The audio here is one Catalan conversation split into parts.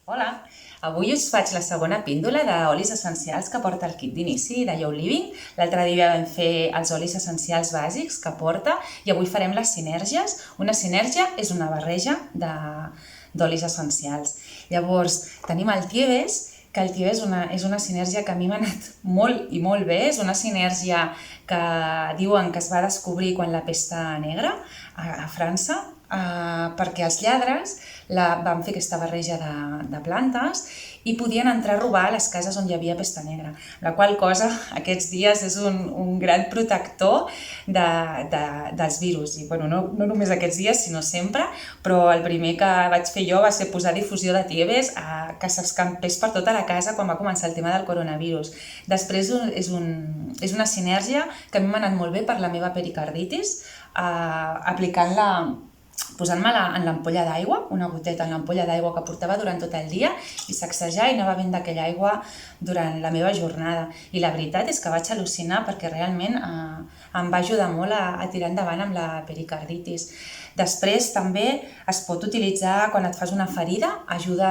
Hola, avui us faig la segona píndola d'olis essencials que porta el kit d'inici de Your Living. L'altre dia vam fer els olis essencials bàsics que porta i avui farem les sinèrgies. Una sinèrgia és una barreja d'olis essencials. Llavors, tenim el Tieves, que el Tieves és una sinèrgia que a mi m'ha anat molt i molt bé. És una sinèrgia que diuen que es va descobrir quan la pesta negra a França, perquè els lladres van fer aquesta barreja de plantes i podien entrar a robar a les cases on hi havia pesta negra, la qual cosa aquests dies és un gran protector dels virus. I bueno, no només aquests dies, sinó sempre, però el primer que vaig fer jo va ser posar difusió de Tieves que s'escampés per tota la casa quan va començar el tema del coronavirus. Després és una sinèrgia que a mi m'ha anat molt bé per la meva pericarditis, aplicant-la, posant-me-la en l'ampolla d'aigua, una goteta en l'ampolla d'aigua que portava durant tot el dia i sacsejar i anava bevent d'aquella aigua durant la meva jornada. I la veritat és que vaig al·lucinar perquè realment em va ajudar molt a tirar endavant amb la pericarditis. Després també es pot utilitzar quan et fas una ferida, ajuda,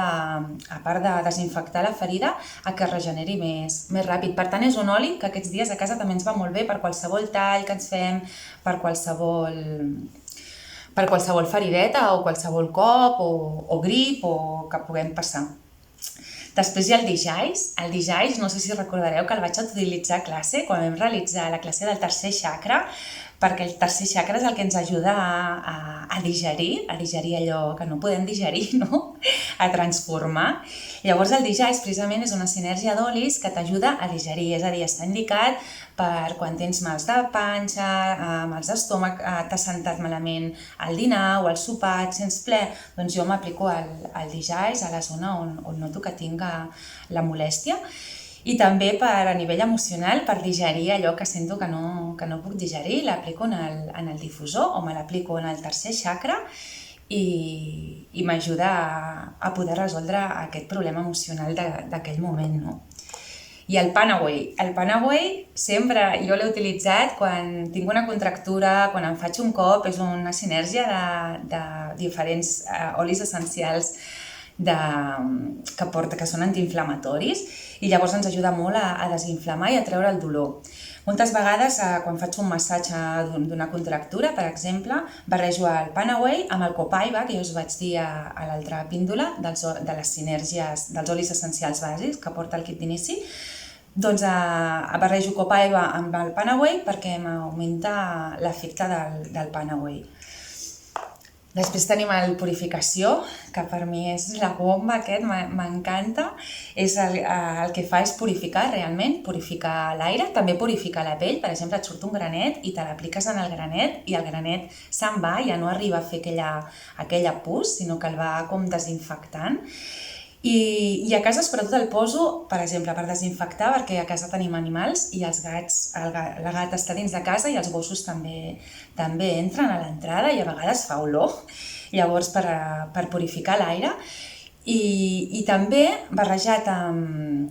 a part de desinfectar la ferida, a que es regeneri més ràpid. Per tant, és un oli que aquests dies a casa també ens va molt bé per qualsevol tall que ens fem, per qualsevol ferideta o qualsevol cop o grip o que puguem passar. Després hi ha el Dijais. El Dijais, no sé si recordareu que el vaig utilitzar a classe, quan vam realitzar la classe del tercer xacra, perquè el tercer xacra és el que ens ajuda a digerir allò que no podem digerir, no? A transformar. Llavors el Dijais precisament és una sinèrgia d'olis que t'ajuda a digerir, és a dir, està indicat per quan tens mals de panxa, mals d'estómac, t'has sentat malament al dinar o al sopar, et sents ple, doncs jo m'aplico el Dijais a la zona on noto que tinc la molèstia. I també a nivell emocional, per digerir allò que sento que no puc digerir, l'aplico en el difusor o me l'aplico en el tercer xacra i m'ajuda a poder resoldre aquest problema emocional d'aquell moment, no? I el Panaway. El Panaway sempre jo l'he utilitzat quan tinc una contractura, quan em faig un cop, és una sinèrgia de diferents olis essencials que són antiinflamatoris i llavors ens ajuda molt a desinflamar i a treure el dolor. Moltes vegades, quan faig un massatge d'una contractura, per exemple, barrejo el Panaway amb el Copaiba, que ja us vaig dir a l'altra píndola, de les sinèrgies dels olis essencials bàsics que porta el kit d'inici. Doncs barrejo Copaiba amb el Panaway perquè m'augmenta l'efecte del Panaway. Després tenim el Purificació, que per mi és la bomba aquest, m'encanta. El que fa és purificar realment, purificar l'aire, també purificar la pell. Per exemple, et surt un granet i te l'apliques en el granet i el granet se'n va, ja no arriba a fer aquella pus, sinó que el va com desinfectant. I a casa sobretot el poso, per exemple, per desinfectar, perquè a casa tenim animals i els gats, la gata està dins de casa i els gossos també entren a l'entrada i a vegades fa olor, llavors per purificar l'aire. I també barrejat amb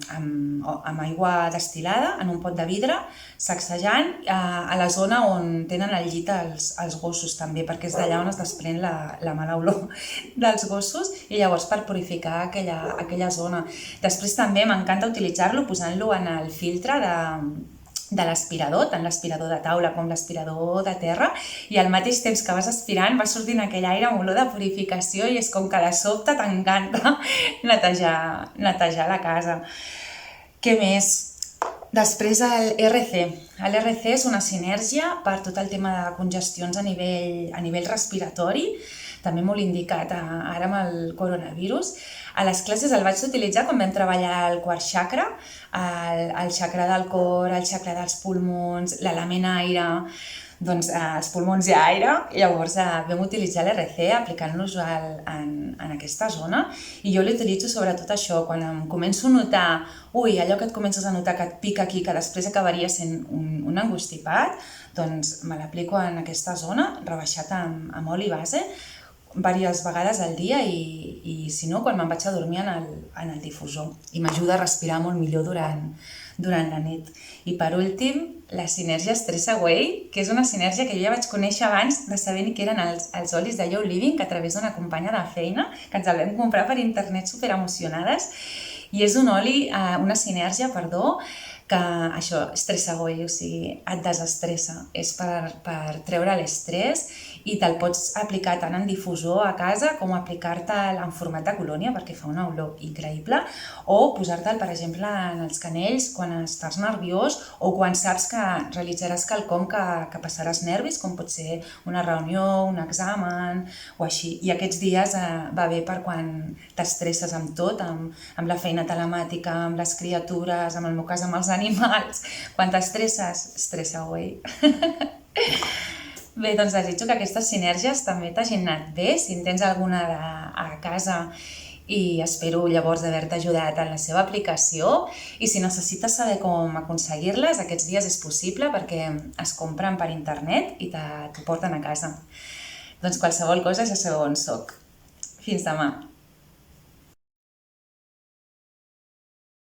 aigua destil·lada en un pot de vidre, sacsejant a la zona on tenen el llit els gossos també, perquè és d'allà on es desprèn la mala olor dels gossos i llavors per purificar aquella zona. Després també m'encanta utilitzar-lo posant-lo en el filtre de l'aspirador, tant l'aspirador de taula com l'aspirador de terra, i al mateix temps que vas aspirant va sortint aquell aire amb olor de purificació i és com que de sobte t'encanta netejar la casa. Què més? Després el RC. El RC és una sinèrgia per tot el tema de congestions a nivell respiratori, també molt indicat ara amb el coronavirus. A les classes el vaig utilitzar quan vam treballar el quart xacra, el xacra del cor, el xacra dels pulmons, l'element aire, doncs els pulmons i aire, i llavors vam utilitzar l'RC aplicant-nos en aquesta zona i jo l'utilitzo sobretot això, quan em començo a notar, allò que et comences a notar que et pica aquí, que després acabaria sent un engostipat, doncs me l'aplico en aquesta zona, rebaixat amb oli base, diverses vegades al dia i si no, quan me'n vaig a dormir en el difusor. I m'ajuda a respirar molt millor durant la nit. I per últim, la sinergia Stress Away, que és una sinergia que jo ja vaig conèixer abans de saber ni què eren els olis de Yo Living, a través d'una companya de feina, que ens el vam comprar per internet superemocionades. I és un oli, una sinergia, perdó, que això, stress away, o sigui, et desestressa. És per treure l'estrès i te'l pots aplicar tant en difusor a casa com aplicar-te'l en format de colònia perquè fa una olor increïble, o posar-te'l, per exemple, en els canells quan estàs nerviós o quan saps que realitzaràs quelcom que passaràs nervis, com pot ser una reunió, un examen o així. I aquests dies va bé per quan t'estresses amb tot, amb la feina telemàtica, amb les criatures, en el meu cas amb els animals. Quan t'estresses, stress away. Bé, doncs desitjo que aquestes sinergies també t'hagin anat bé, si en tens alguna a casa, i espero llavors haver-te ajudat en la seva aplicació. I si necessites saber com aconseguir-les, aquests dies és possible perquè es compren per internet i t'ho porten a casa. Doncs qualsevol cosa ja sabeu on soc. Fins demà.